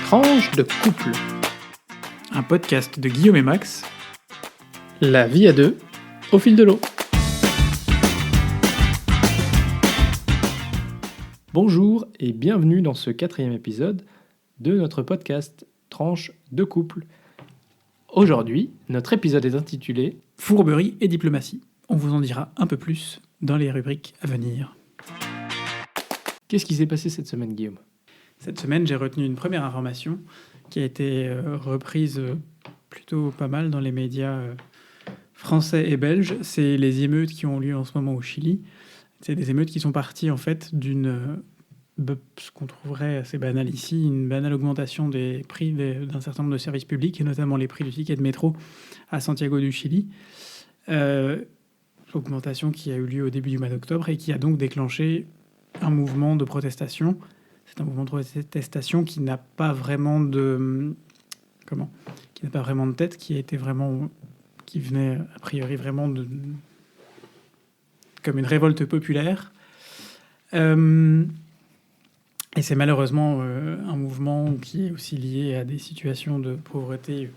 Tranche de couple. Un podcast de Guillaume et Max. La vie à deux, au fil de l'eau. Bonjour et bienvenue dans ce 4e épisode de notre podcast Tranche de couple. Aujourd'hui, notre épisode est intitulé Fourberie et diplomatie. On vous en dira un peu plus dans les rubriques à venir. Qu'est-ce qui s'est passé cette semaine, Guillaume ? Cette semaine, j'ai retenu une première information qui a été reprise plutôt pas mal dans les médias français et belges. C'est les émeutes qui ont lieu en ce moment au Chili. C'est des émeutes qui sont parties en fait d'une ce qu'on trouverait assez banal ici, une banale augmentation des prix d'un certain nombre de services publics, et notamment les prix du ticket de métro à Santiago du Chili. Augmentation qui a eu lieu au début du mois d'octobre et qui a donc déclenché un mouvement de protestation. C'est un mouvement de protestation qui n'a pas vraiment de tête, qui venait a priori vraiment comme une révolte populaire. Et c'est malheureusement un mouvement qui est aussi lié à des situations de pauvreté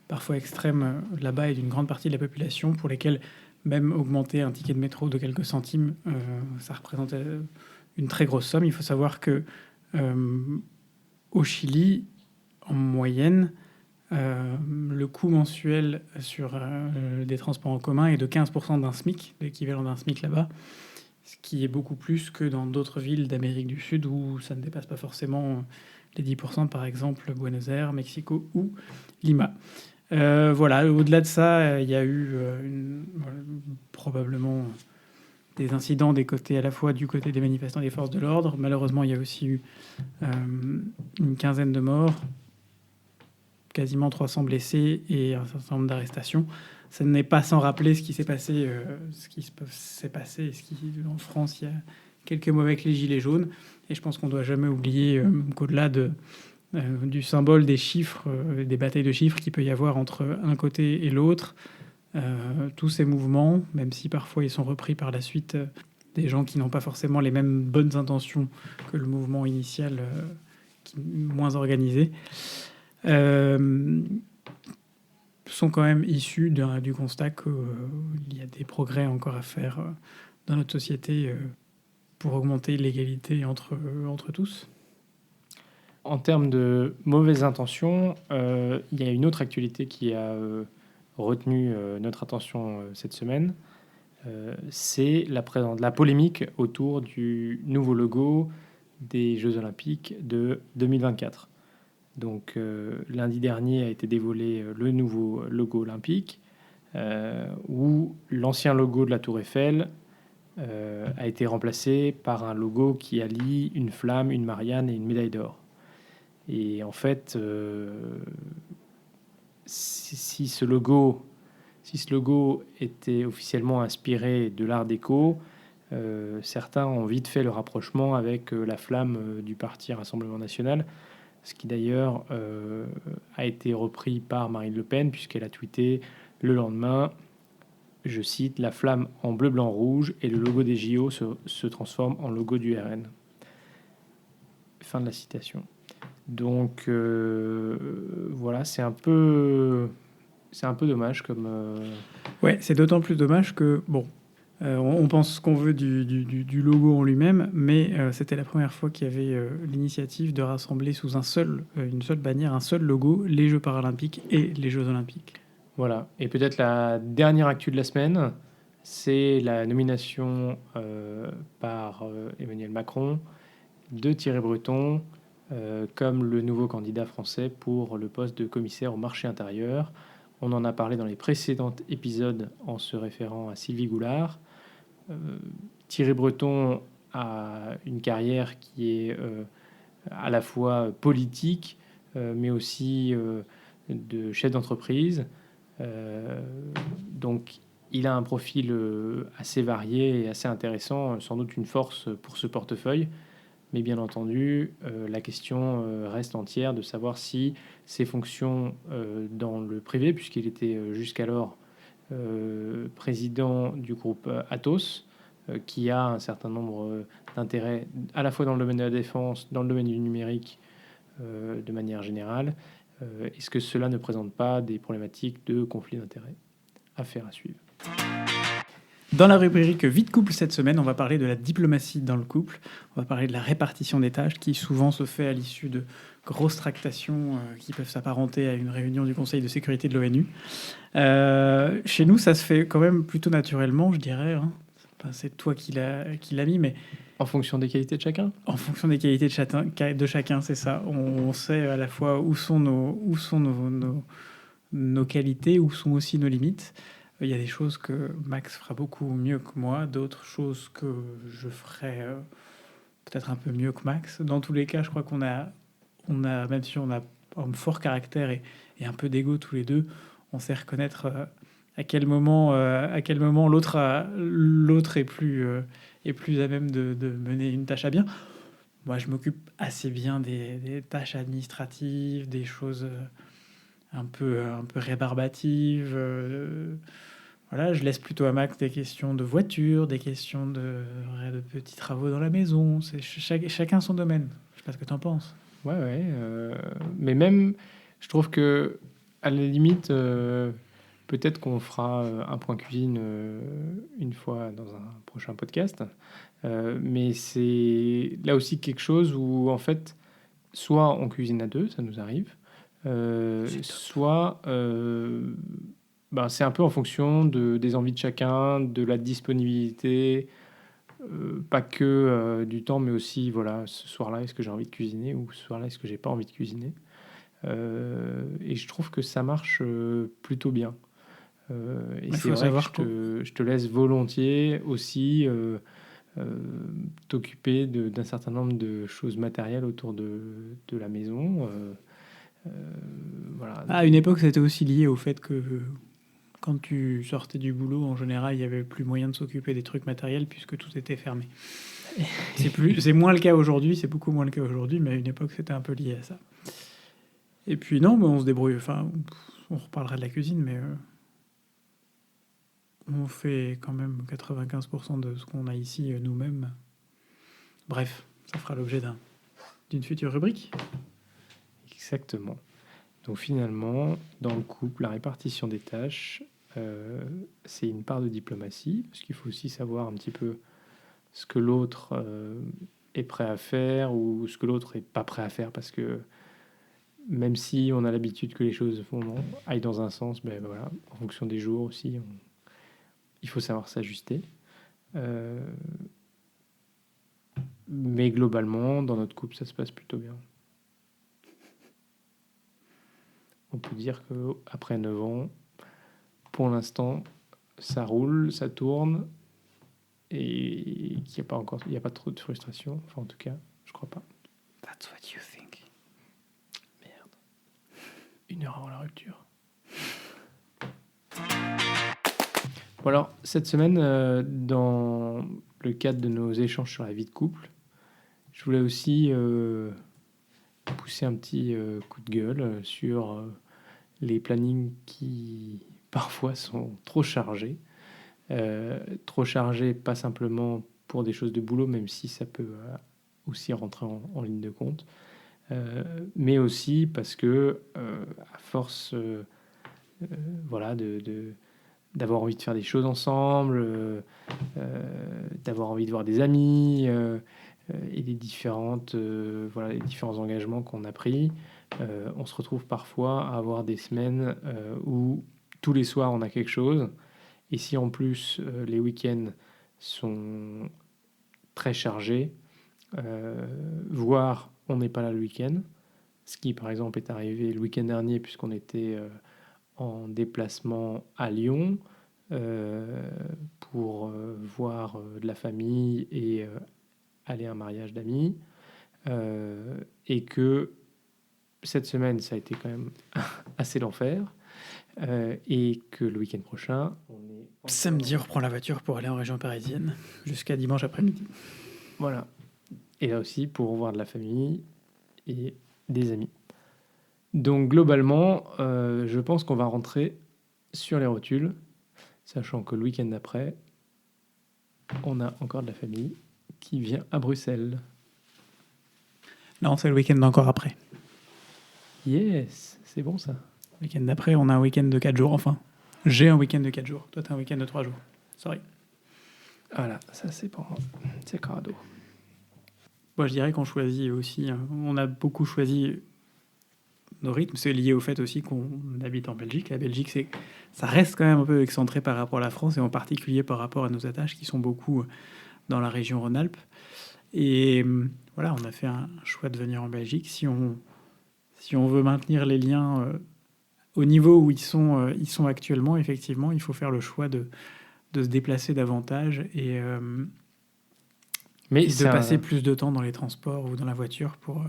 parfois extrêmes là-bas et d'une grande partie de la population pour lesquelles même augmenter un ticket de métro de quelques centimes, ça représente une très grosse somme. Il faut savoir que au Chili, en moyenne, le coût mensuel sur des transports en commun est de 15% d'un SMIC, l'équivalent d'un SMIC là-bas, ce qui est beaucoup plus que dans d'autres villes d'Amérique du Sud où ça ne dépasse pas forcément les 10%, par exemple Buenos Aires, Mexico ou Lima. Voilà, au-delà de ça, il y a eu probablement des incidents à la fois du côté des manifestants et des forces de l'ordre. Malheureusement, il y a aussi eu une quinzaine de morts, quasiment 300 blessés et un certain nombre d'arrestations. Ce n'est pas sans rappeler ce qui s'est passé, en France il y a quelques mois avec les Gilets jaunes. Et je pense qu'on ne doit jamais oublier qu'au-delà du symbole des chiffres, des batailles de chiffres qu'il peut y avoir entre un côté et l'autre, tous ces mouvements, même si parfois ils sont repris par la suite des gens qui n'ont pas forcément les mêmes bonnes intentions que le mouvement initial, qui est moins organisé, sont quand même issus du constat qu'il y a des progrès encore à faire dans notre société pour augmenter l'égalité entre tous. En termes de mauvaises intentions, il y a une autre actualité qui a retenu notre attention cette semaine. C'est la polémique autour du nouveau logo des Jeux Olympiques de 2024. Donc lundi dernier a été dévoilé le nouveau logo olympique, où l'ancien logo de la Tour Eiffel a été remplacé par un logo qui allie une flamme, une Marianne et une médaille d'or. Et en fait, si ce logo était officiellement inspiré de l'art déco, certains ont vite fait le rapprochement avec la flamme du parti Rassemblement National, ce qui d'ailleurs a été repris par Marine Le Pen, puisqu'elle a tweeté le lendemain, je cite, « La flamme en bleu, blanc, rouge et le logo des JO se transforme en logo du RN ». Fin de la citation. Donc voilà, c'est un peu dommage comme... Ouais, c'est d'autant plus dommage que, on pense ce qu'on veut du logo en lui-même, mais c'était la première fois qu'il y avait l'initiative de rassembler sous une seule bannière, un seul logo, les Jeux paralympiques et les Jeux olympiques. Voilà, et peut-être la dernière actu de la semaine, c'est la nomination par Emmanuel Macron de Thierry Breton comme le nouveau candidat français pour le poste de commissaire au marché intérieur. On en a parlé dans les précédents épisodes en se référant à Sylvie Goulard. Thierry Breton a une carrière qui est à la fois politique, mais aussi de chef d'entreprise. Donc, il a un profil assez varié et assez intéressant, sans doute une force pour ce portefeuille. Mais bien entendu, la question reste entière de savoir si ses fonctions dans le privé, puisqu'il était jusqu'alors président du groupe Atos, qui a un certain nombre d'intérêts à la fois dans le domaine de la défense, dans le domaine du numérique, de manière générale. Est-ce que cela ne présente pas des problématiques de conflit d'intérêts? Affaire à suivre. Dans la rubrique Vie de couple cette semaine, on va parler de la diplomatie dans le couple. On va parler de la répartition des tâches qui souvent se fait à l'issue de grosses tractations qui peuvent s'apparenter à une réunion du Conseil de sécurité de l'ONU. Chez nous, ça se fait quand même plutôt naturellement, je dirais. Hein. Enfin, c'est toi qui l'as mis, mais En fonction des qualités de chacun? en fonction des qualités de chacun, c'est ça. On sait à la fois où sont nos qualités, où sont aussi nos limites. Il y a des choses que Max fera beaucoup mieux que moi, d'autres choses que je ferai peut-être un peu mieux que Max. Dans tous les cas, je crois même si on a un fort caractère et un peu d'ego tous les deux, on sait reconnaître à quel moment l'autre est plus à même de mener une tâche à bien. Moi, je m'occupe assez bien des tâches administratives, des choses un peu rébarbatives. Voilà, je laisse plutôt à Max des questions de voiture, des questions de petits travaux dans la maison. C'est chacun son domaine. Je sais pas ce que tu en penses. Ouais. Mais même, je trouve que, à la limite, peut-être qu'on fera un point cuisine une fois dans un prochain podcast. Mais c'est là aussi quelque chose où, en fait, soit on cuisine à deux, ça nous arrive, soit c'est un peu en fonction des envies de chacun, de la disponibilité, pas que du temps, mais aussi, voilà, ce soir-là, est-ce que j'ai envie de cuisiner ou ce soir-là, est-ce que j'ai pas envie de cuisiner. Et je trouve que ça marche plutôt bien. Et Il c'est faut vrai que savoir je te laisse volontiers aussi t'occuper d'un certain nombre de choses matérielles autour de la maison. Voilà. à une époque, c'était aussi lié au fait que quand tu sortais du boulot, en général, il y avait plus moyen de s'occuper des trucs matériels puisque tout était fermé. C'est moins le cas aujourd'hui, c'est beaucoup moins le cas aujourd'hui, mais à une époque, c'était un peu lié à ça. Et puis non, mais on se débrouille. Enfin, on reparlera de la cuisine, mais on fait quand même 95% de ce qu'on a ici nous-mêmes. Bref, ça fera l'objet d'une future rubrique. Exactement. Donc finalement, dans le couple, la répartition des tâches, c'est une part de diplomatie, parce qu'il faut aussi savoir un petit peu ce que l'autre est prêt à faire ou ce que l'autre n'est pas prêt à faire, parce que même si on a l'habitude que les choses aillent dans un sens, ben voilà, en fonction des jours aussi, il faut savoir s'ajuster. Mais globalement, dans notre couple, ça se passe plutôt bien. On peut dire qu'après 9 ans, pour l'instant, ça roule, ça tourne, et qu'il n'y a pas trop de frustration. Enfin, en tout cas, je crois pas. That's what you think. Merde. 1 heure avant la rupture. Bon alors, cette semaine, dans le cadre de nos échanges sur la vie de couple, je voulais aussi pousser un petit coup de gueule sur les plannings qui parfois sont trop chargés. Trop chargés, pas simplement pour des choses de boulot, même si ça peut aussi rentrer en ligne de compte, mais aussi parce que à force voilà, d'avoir envie de faire des choses ensemble, d'avoir envie de voir des amis et les différents engagements qu'on a pris, on se retrouve parfois à avoir des semaines où tous les soirs on a quelque chose, et si en plus les week-ends sont très chargés, voire on n'est pas là le week-end, ce qui par exemple est arrivé le week-end dernier puisqu'on était en déplacement à Lyon pour voir de la famille et aller à un mariage d'amis, et que cette semaine ça a été quand même assez l'enfer, et que le week-end prochain Samedi, on reprend la voiture pour aller en région parisienne jusqu'à dimanche après-midi. Voilà. Et là aussi pour voir de la famille et des amis. Donc globalement, je pense qu'on va rentrer sur les rotules, sachant que le week-end d'après, on a encore de la famille qui vient à Bruxelles. Non, c'est le week-end encore après. Yes, c'est bon ça. Le week-end d'après, on a un week-end de 4 jours. Enfin, j'ai un week-end de 4 jours. Toi, t'as un week-end de 3 jours. Sorry. Voilà, ça c'est pour moi. C'est crado. Moi, je dirais qu'on choisit aussi... on a beaucoup choisi nos rythmes. C'est lié au fait aussi qu'on habite en Belgique. La Belgique, ça reste quand même un peu excentré par rapport à la France, et en particulier par rapport à nos attaches qui sont beaucoup dans la région Rhône-Alpes. Et voilà, on a fait un choix de venir en Belgique. Si on veut maintenir les liens au niveau où ils sont actuellement, effectivement, il faut faire le choix de se déplacer davantage Mais et de c'est passer un- plus de temps dans les transports ou dans la voiture pour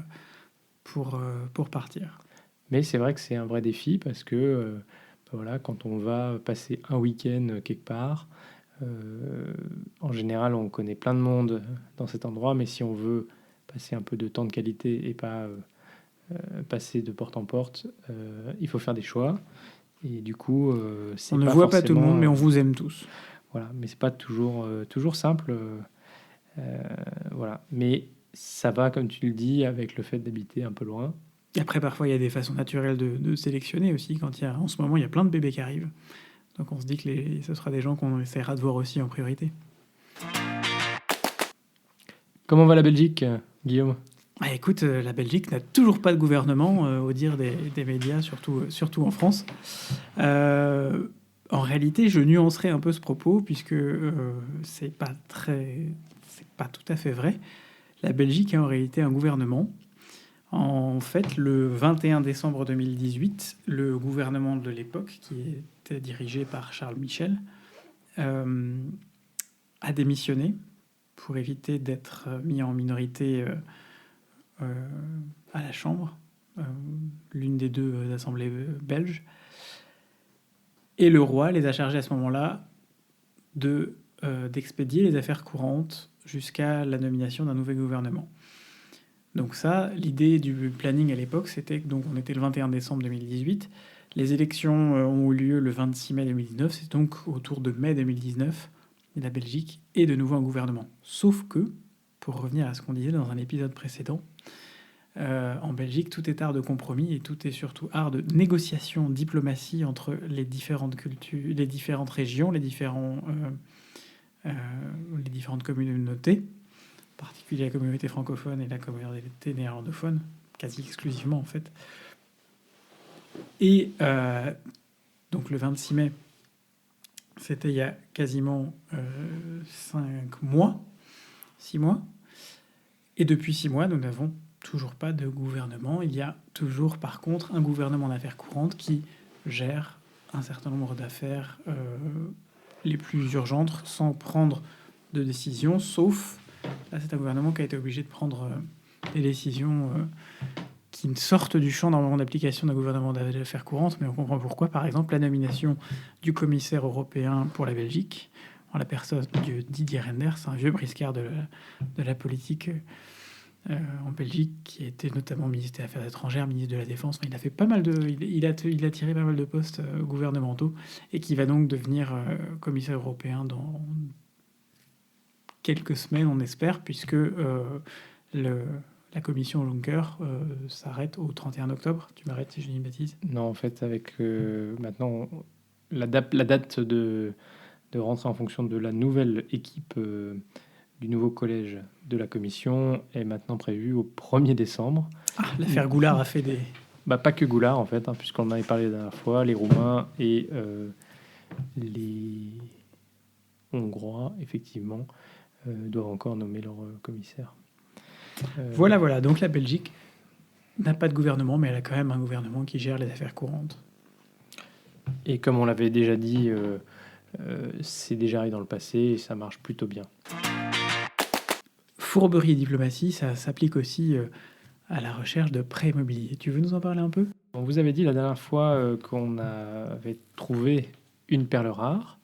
partir. Mais c'est vrai que c'est un vrai défi parce que voilà, quand on va passer un week-end quelque part, en général, on connaît plein de monde dans cet endroit, mais si on veut passer un peu de temps de qualité et pas passer de porte en porte, il faut faire des choix. Et du coup, c'est On ne pas voit pas tout le monde, forcément, mais on vous aime tous. voilà, mais c'est pas toujours simple, voilà. Mais ça va, comme tu le dis, avec le fait d'habiter un peu loin. Et après, parfois, il y a des façons naturelles de sélectionner aussi. En ce moment, il y a plein de bébés qui arrivent. Donc on se dit que ce sera des gens qu'on essaiera de voir aussi en priorité. Comment va la Belgique, Guillaume? Ah, écoute, la Belgique n'a toujours pas de gouvernement, au dire des médias, surtout en France. En réalité, je nuancerai un peu ce propos, puisque c'est pas tout à fait vrai. La Belgique a en réalité un gouvernement. En fait, le 21 décembre 2018, le gouvernement de l'époque, qui était dirigé par Charles Michel, a démissionné pour éviter d'être mis en minorité à la Chambre, l'une des deux assemblées belges. Et le roi les a chargés à ce moment-là d'expédier les affaires courantes jusqu'à la nomination d'un nouvel gouvernement. Donc ça, l'idée du planning à l'époque, c'était que donc on était le 21 décembre 2018. Les élections ont eu lieu le 26 mai 2019. C'est donc autour de mai 2019, la Belgique est de nouveau un gouvernement. Sauf que, pour revenir à ce qu'on disait dans un épisode précédent, en Belgique, tout est art de compromis et tout est surtout art de négociation, diplomatie entre les différentes cultures, les différentes régions, les différentes communautés, en particulier la communauté francophone et la communauté néerlandophone, quasi exclusivement en fait. Et donc le 26 mai, c'était il y a quasiment 6 mois. Et depuis 6 mois, nous n'avons toujours pas de gouvernement. Il y a toujours, par contre, un gouvernement d'affaires courantes qui gère un certain nombre d'affaires les plus urgentes sans prendre de décision, sauf, là, c'est un gouvernement qui a été obligé de prendre des décisions qui sortent du champ normalement d'application d'un gouvernement d'affaires courantes, mais on comprend pourquoi. Par exemple, la nomination du commissaire européen pour la Belgique, en la personne de Didier Reynders, un vieux briscard de la politique en Belgique, qui était notamment ministre des Affaires étrangères, ministre de la Défense. Enfin, il a fait pas mal il a tiré pas mal de postes gouvernementaux, et qui va donc devenir commissaire européen dans quelques semaines, on espère, puisque la commission Juncker s'arrête au 31 octobre. Tu m'arrêtes si je dis une bêtise. Non, en fait, avec maintenant la date de rentrer en fonction de la nouvelle équipe du nouveau collège de la commission est maintenant prévue au 1er décembre. Ah, l'affaire Goulard a fait des... Bah, pas que Goulard, en fait, hein, puisqu'on en avait parlé la dernière fois, les Roumains et les Hongrois, effectivement, doivent encore nommer leur commissaire. Voilà. Donc la Belgique n'a pas de gouvernement, mais elle a quand même un gouvernement qui gère les affaires courantes. Et comme on l'avait déjà dit, c'est déjà arrivé dans le passé et ça marche plutôt bien. Fourberie et diplomatie, ça s'applique aussi à la recherche de prêts immobiliers. Tu veux nous en parler un peu ? On vous avait dit la dernière fois qu'on avait trouvé une perle rare.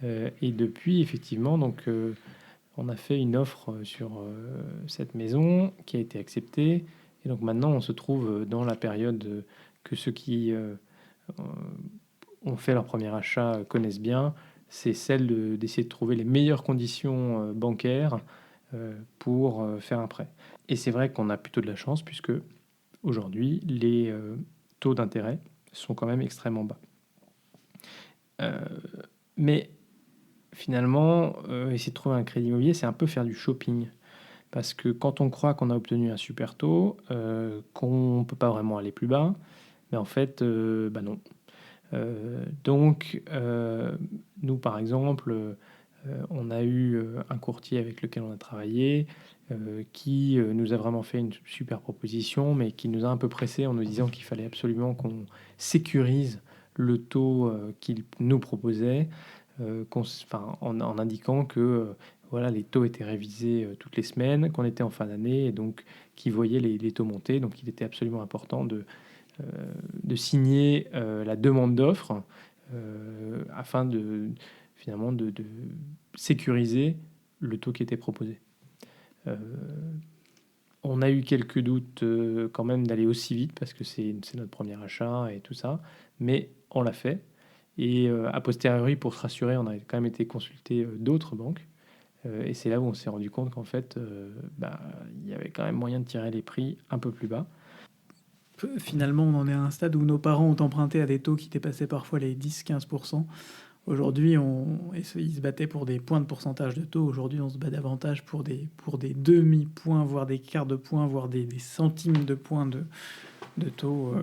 Et depuis, effectivement, donc, on a fait une offre sur cette maison qui a été acceptée. Et donc maintenant, on se trouve dans la période que ceux qui ont fait leur premier achat connaissent bien. C'est celle d'essayer de trouver les meilleures conditions bancaires pour faire un prêt. Et c'est vrai qu'on a plutôt de la chance puisque aujourd'hui, les taux d'intérêt sont quand même extrêmement bas. Mais finalement, essayer de trouver un crédit immobilier, c'est un peu faire du shopping. Parce que quand on croit qu'on a obtenu un super taux, qu'on ne peut pas vraiment aller plus bas, mais en fait, non. Donc, nous, par exemple, on a eu un courtier avec lequel on a travaillé qui nous a vraiment fait une super proposition, mais qui nous a un peu pressé en nous disant qu'il fallait absolument qu'on sécurise le taux qu'il nous proposait, en indiquant que voilà, les taux étaient révisés toutes les semaines, qu'on était en fin d'année, et donc qu'il voyait les taux monter. Donc il était absolument important de signer la demande d'offre afin finalement de sécuriser le taux qui était proposé. On a eu quelques doutes quand même d'aller aussi vite parce que c'est notre premier achat et tout ça, mais on l'a fait. Et a posteriori, pour se rassurer, on a quand même été consulter d'autres banques. Et c'est là où on s'est rendu compte qu'en fait, il y avait quand même moyen de tirer les prix un peu plus bas. Finalement, on en est à un stade où nos parents ont emprunté à des taux qui dépassaient parfois les 10-15%. Aujourd'hui, ils se battaient pour des points de pourcentage de taux. Aujourd'hui, on se bat davantage pour des demi-points, voire des quarts de points, voire des centimes de points de taux.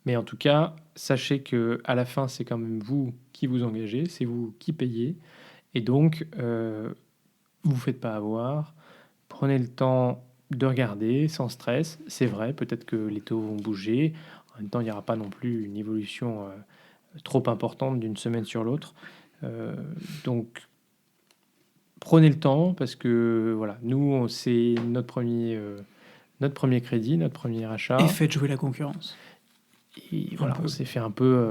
Mais en tout cas, sachez que à la fin, c'est quand même vous qui vous engagez, c'est vous qui payez. Et donc, vous ne vous faites pas avoir. Prenez le temps de regarder sans stress. C'est vrai, peut-être que les taux vont bouger. En même temps, il n'y aura pas non plus une évolution trop importante d'une semaine sur l'autre. Donc, prenez le temps parce que voilà, nous, c'est notre premier crédit, notre premier achat. Et faites jouer la concurrence. Et voilà, on s'est fait un peu,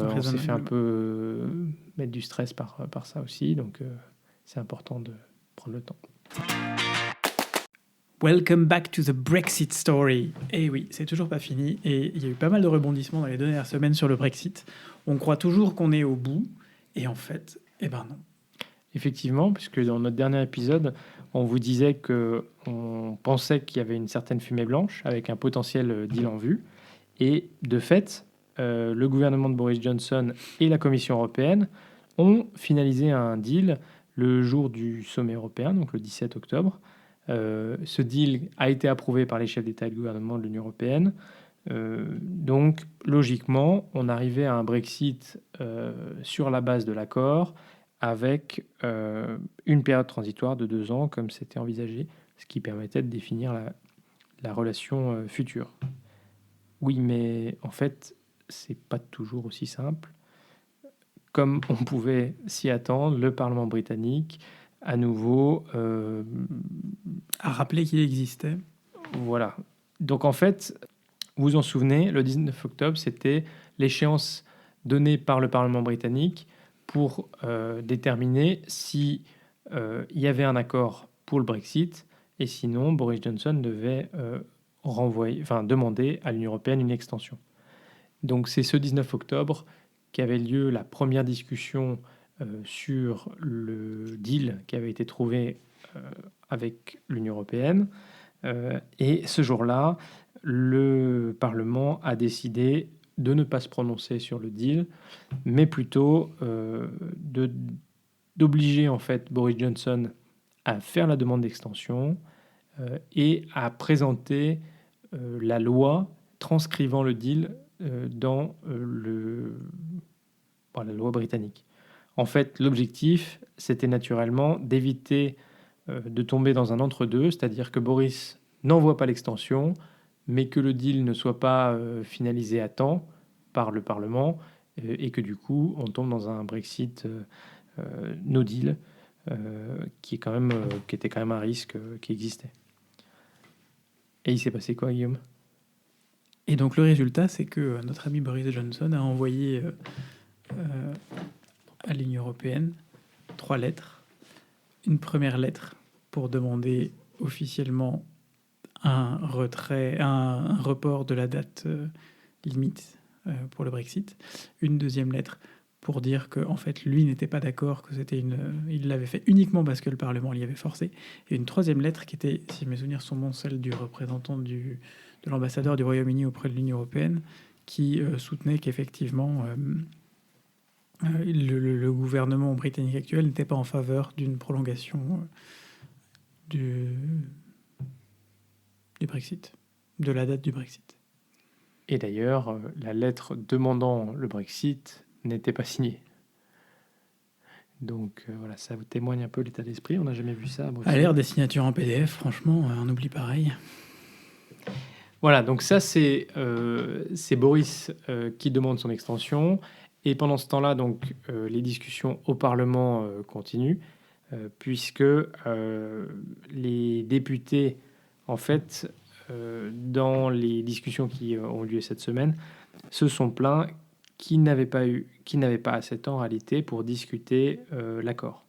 mettre du stress par ça aussi. Donc, c'est important de prendre le temps. Welcome back to the Brexit story. Et oui, c'est toujours pas fini. Et il y a eu pas mal de rebondissements dans les dernières semaines sur le Brexit. On croit toujours qu'on est au bout. Et en fait, non. Effectivement, puisque dans notre dernier épisode, on vous disait qu'on pensait qu'il y avait une certaine fumée blanche avec un potentiel deal en vue. Et de fait, le gouvernement de Boris Johnson et la Commission européenne ont finalisé un deal le jour du sommet européen, donc le 17 octobre. Ce deal a été approuvé par les chefs d'État et de gouvernement de l'Union européenne. Donc, logiquement, on arrivait à un Brexit sur la base de l'accord avec une période transitoire de 2 ans, comme c'était envisagé, ce qui permettait de définir la relation future. Oui, mais en fait, c'est pas toujours aussi simple. Comme on pouvait s'y attendre, le Parlement britannique, à nouveau, a rappelé qu'il existait. Voilà. Donc en fait, vous vous en souvenez, le 19 octobre, c'était l'échéance donnée par le Parlement britannique pour déterminer si il y avait un accord pour le Brexit, et sinon Boris Johnson devait demander à l'Union européenne une extension. Donc c'est ce 19 octobre qu'avait lieu la première discussion sur le deal qui avait été trouvé avec l'Union européenne. Et ce jour-là, le Parlement a décidé de ne pas se prononcer sur le deal, mais plutôt d'obliger en fait Boris Johnson à faire la demande d'extension et à présenter la loi transcrivant le deal dans la loi britannique. En fait, l'objectif, c'était naturellement d'éviter de tomber dans un entre-deux, c'est-à-dire que Boris n'envoie pas l'extension, mais que le deal ne soit pas finalisé à temps par le Parlement, et que du coup, on tombe dans un Brexit no deal, qui était quand même un risque qui existait. Et il s'est passé quoi, Guillaume ? Et donc le résultat, c'est que notre ami Boris Johnson a envoyé à l'Union européenne 3 lettres. Une première lettre pour demander officiellement un report de la date limite pour le Brexit. Une deuxième lettre pour dire que en fait lui n'était pas d'accord, que il l'avait fait uniquement parce que le Parlement l'y avait forcé. Et une troisième lettre qui était, si mes souvenirs sont bons, celle du représentant de l'ambassadeur du Royaume-Uni auprès de l'Union européenne, qui soutenait qu'effectivement le gouvernement britannique actuel n'était pas en faveur d'une prolongation du Brexit, de la date du Brexit. Et d'ailleurs, la lettre demandant le Brexit n'était pas signée. Donc voilà, ça vous témoigne un peu l'état d'esprit. On n'a jamais vu ça à Bruxelles. À l'ère des signatures en PDF, franchement, on oublie pareil. Voilà, donc ça c'est Boris qui demande son extension. Et pendant ce temps-là, donc les discussions au Parlement continuent, puisque les députés, en fait, dans les discussions qui ont lieu cette semaine, se sont plaints qu'ils n'avaient pas assez de temps en réalité pour discuter l'accord.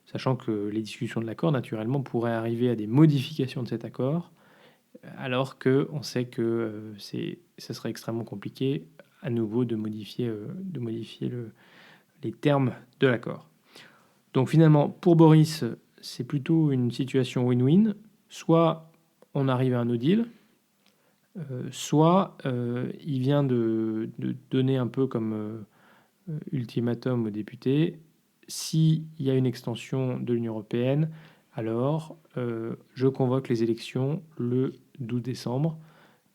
Sachant que les discussions de l'accord, naturellement, pourraient arriver à des modifications de cet accord, alors qu'on sait que ce serait extrêmement compliqué à nouveau de modifier les termes de l'accord. Donc finalement, pour Boris, c'est plutôt une situation win-win. Soit on arrive à un no deal, soit il vient de donner un peu comme ultimatum aux députés, s'il y a une extension de l'Union européenne, alors je convoque les élections le 12 décembre,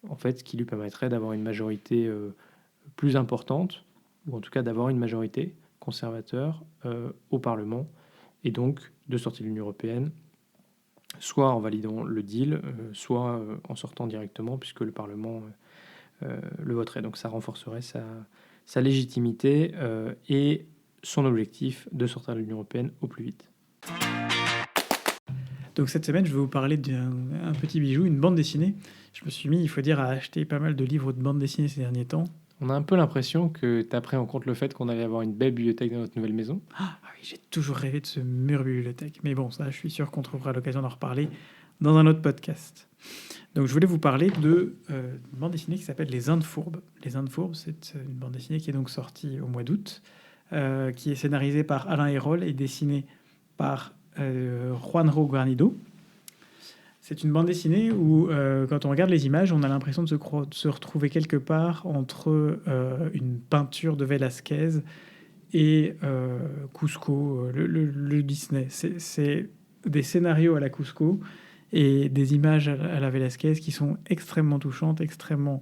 en fait, ce qui lui permettrait d'avoir une majorité plus importante, ou en tout cas d'avoir une majorité conservateur au Parlement, et donc de sortir de l'Union européenne, soit en validant le deal, soit en sortant directement, puisque le Parlement le voterait. Donc ça renforcerait sa légitimité et son objectif de sortir de l'Union européenne au plus vite. Donc cette semaine, je vais vous parler d'un petit bijou, une bande dessinée. Je me suis mis, il faut dire, à acheter pas mal de livres de bande dessinée ces derniers temps. On a un peu l'impression que tu as pris en compte le fait qu'on allait avoir une belle bibliothèque dans notre nouvelle maison. Ah oui, j'ai toujours rêvé de ce mur bibliothèque. Mais bon, ça, je suis sûr qu'on trouvera l'occasion d'en reparler dans un autre podcast. Donc je voulais vous parler de une bande dessinée qui s'appelle Les Indes Fourbes. Les Indes Fourbes, c'est une bande dessinée qui est donc sortie au mois d'août, qui est scénarisée par Alain Hérol et dessinée par Juanjo Garnido. C'est une bande dessinée où, quand on regarde les images, on a l'impression de se retrouver quelque part entre une peinture de Velázquez et Cusco, le Disney. C'est des scénarios à la Cusco et des images à la Velázquez qui sont extrêmement touchantes, extrêmement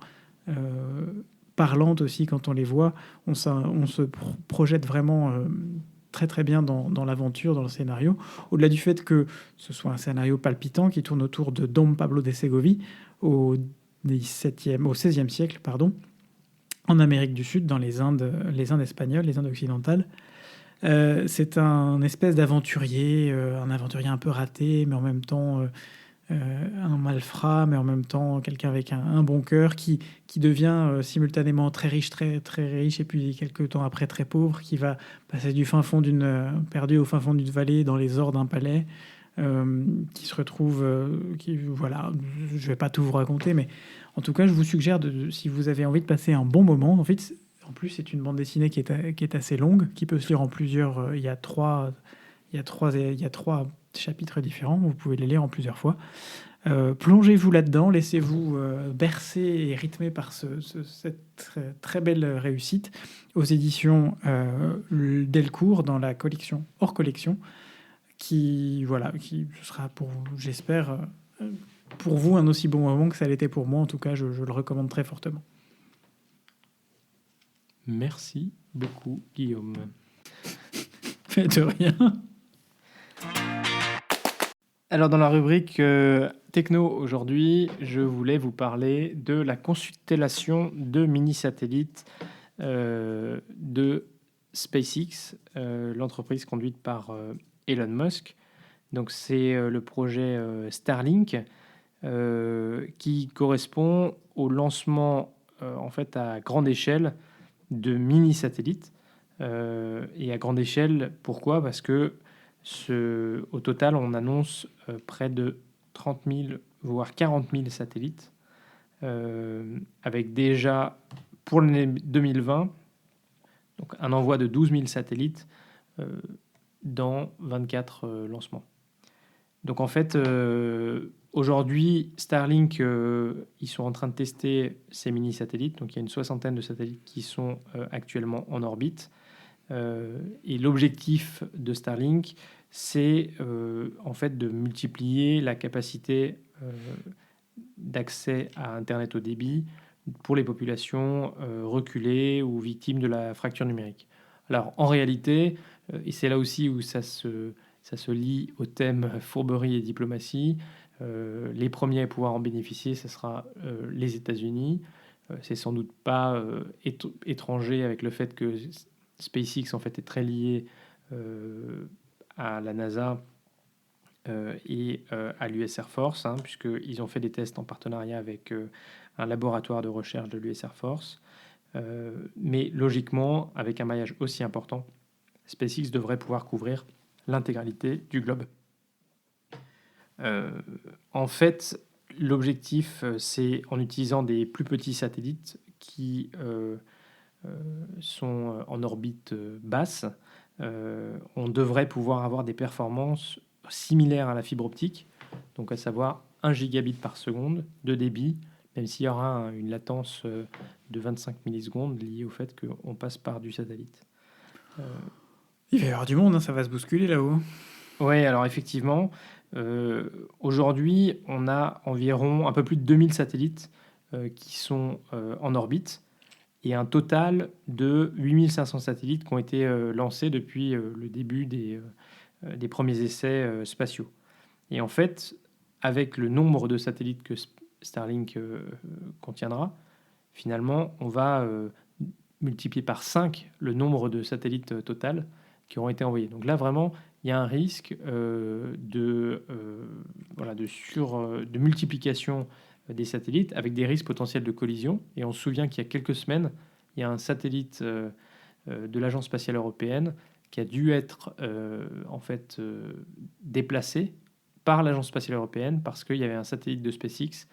parlantes aussi quand on les voit. On se projette vraiment très très bien dans l'aventure, dans le scénario. Au-delà du fait que ce soit un scénario palpitant qui tourne autour de Dom Pablo de Ségovie au XVIe siècle, en Amérique du Sud, dans les Indes espagnoles, les Indes occidentales. C'est un espèce d'aventurier, un aventurier un peu raté, mais en même temps un malfrat, mais en même temps quelqu'un avec un bon cœur qui devient simultanément très riche, très, très riche, et puis quelques temps après très pauvre, qui va passer du fin fond perdu au fin fond d'une vallée dans les ors d'un palais, qui se retrouve, voilà, je vais pas tout vous raconter, mais en tout cas, je vous suggère, si vous avez envie de passer un bon moment, en plus, c'est une bande dessinée qui est assez longue, qui peut se lire en plusieurs. Il y a trois chapitres différents. Vous pouvez les lire en plusieurs fois. Plongez-vous là-dedans, laissez-vous bercer et rythmer par cette très, très belle réussite aux éditions Delcourt dans la collection hors collection, qui sera pour, j'espère, pour vous un aussi bon moment que ça l'était pour moi. En tout cas, je le recommande très fortement. Merci beaucoup, Guillaume. De rien. Alors, dans la rubrique techno aujourd'hui, je voulais vous parler de la constellation de mini-satellites de SpaceX, l'entreprise conduite par Elon Musk. Donc, c'est le projet Starlink qui correspond au lancement en fait à grande échelle de mini-satellites. Et à grande échelle, pourquoi ? Parce que au total, on annonce près de 30 000, voire 40 000 satellites, avec déjà, pour l'année 2020, Donc un envoi de 12 000 satellites dans 24 lancements. Donc en fait, aujourd'hui, Starlink, ils sont en train de tester ces mini-satellites. Donc il y a une 60aine de satellites qui sont actuellement en orbite. Et l'objectif de Starlink, c'est en fait de multiplier la capacité d'accès à Internet haut débit pour les populations reculées ou victimes de la fracture numérique. Alors en réalité, et c'est là aussi où ça se lie au thème fourberie et diplomatie, les premiers à pouvoir en bénéficier, ce sera les États-Unis. C'est sans doute pas étranger avec le fait que SpaceX en fait est très lié à la NASA et à l'US Air Force, puisqu'ils ont fait des tests en partenariat avec un laboratoire de recherche de l'US Air Force. Mais logiquement, avec un maillage aussi important, SpaceX devrait pouvoir couvrir l'intégralité du globe. En fait, l'objectif, c'est en utilisant des plus petits satellites qui sont en orbite basse, on devrait pouvoir avoir des performances similaires à la fibre optique, donc à savoir 1 gigabit par seconde de débit, même s'il y aura une latence de 25 millisecondes liée au fait qu'on passe par du satellite. Il va y avoir du monde, ça va se bousculer là-haut. Oui, alors effectivement, aujourd'hui, on a environ un peu plus de 2000 satellites qui sont en orbite et un total de 8500 satellites qui ont été lancés depuis le début des premiers essais spatiaux. Et en fait, avec le nombre de satellites que Starlink contiendra, finalement, on va multiplier par 5 le nombre de satellites total qui auront été envoyés. Donc là, vraiment, il y a un risque de multiplication des satellites avec des risques potentiels de collision. Et on se souvient qu'il y a quelques semaines, il y a un satellite de l'Agence spatiale européenne qui a dû être déplacé par l'Agence spatiale européenne parce qu'il y avait un satellite de SpaceX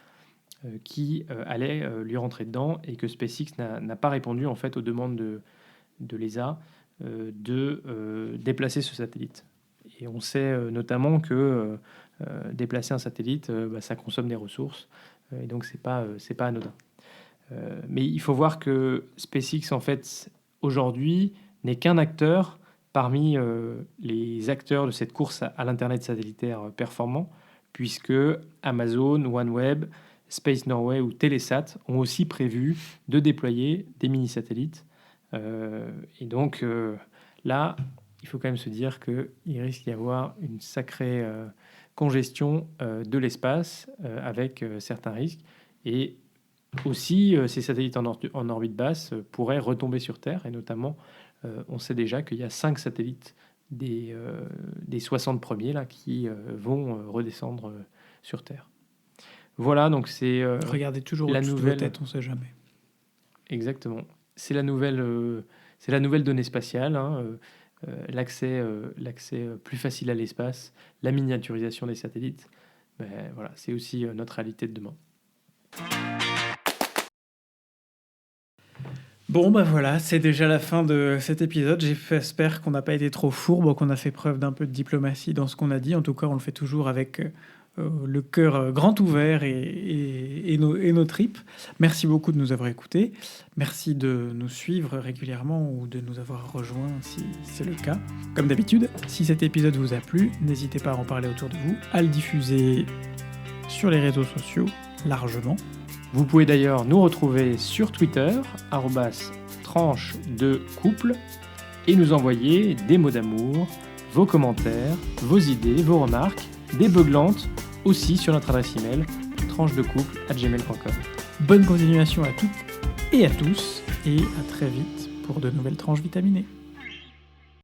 qui allait lui rentrer dedans et que SpaceX n'a pas répondu en fait aux demandes de l'ESA de déplacer ce satellite. Et on sait notamment que déplacer un satellite, ça consomme des ressources et donc c'est pas anodin. Mais il faut voir que SpaceX en fait aujourd'hui n'est qu'un acteur parmi les acteurs de cette course à l'Internet satellitaire performant, puisque Amazon, OneWeb, Space Norway ou Telesat ont aussi prévu de déployer des mini-satellites. Et donc là, il faut quand même se dire qu'il risque d'y avoir une sacrée congestion de l'espace avec certains risques. Et aussi, ces satellites en orbite basse pourraient retomber sur Terre, et notamment, on sait déjà qu'il y a 5 satellites des 60 premiers là, qui vont redescendre sur Terre. Voilà, donc c'est regardez toujours la au-dessus nouvelle de vos têtes, on ne sait jamais. Exactement. C'est la nouvelle donnée spatiale, l'accès plus facile à l'espace, la miniaturisation des satellites. Ben, voilà, c'est aussi notre réalité de demain. Bon, voilà, c'est déjà la fin de cet épisode. J'espère qu'on n'a pas été trop fourbe, qu'on a fait preuve d'un peu de diplomatie dans ce qu'on a dit. En tout cas, on le fait toujours avec le cœur grand ouvert et nos tripes. Merci beaucoup de nous avoir écoutés. Merci de nous suivre régulièrement ou de nous avoir rejoints si c'est le cas. Comme d'habitude, si cet épisode vous a plu, n'hésitez pas à en parler autour de vous, à le diffuser sur les réseaux sociaux largement. Vous pouvez d'ailleurs nous retrouver sur Twitter, @tranche de couple, et nous envoyer des mots d'amour, vos commentaires, vos idées, vos remarques, des beuglantes, aussi sur notre adresse email, tranchedecouple@gmail.com. Bonne continuation à toutes et à tous, et à très vite pour de nouvelles tranches vitaminées.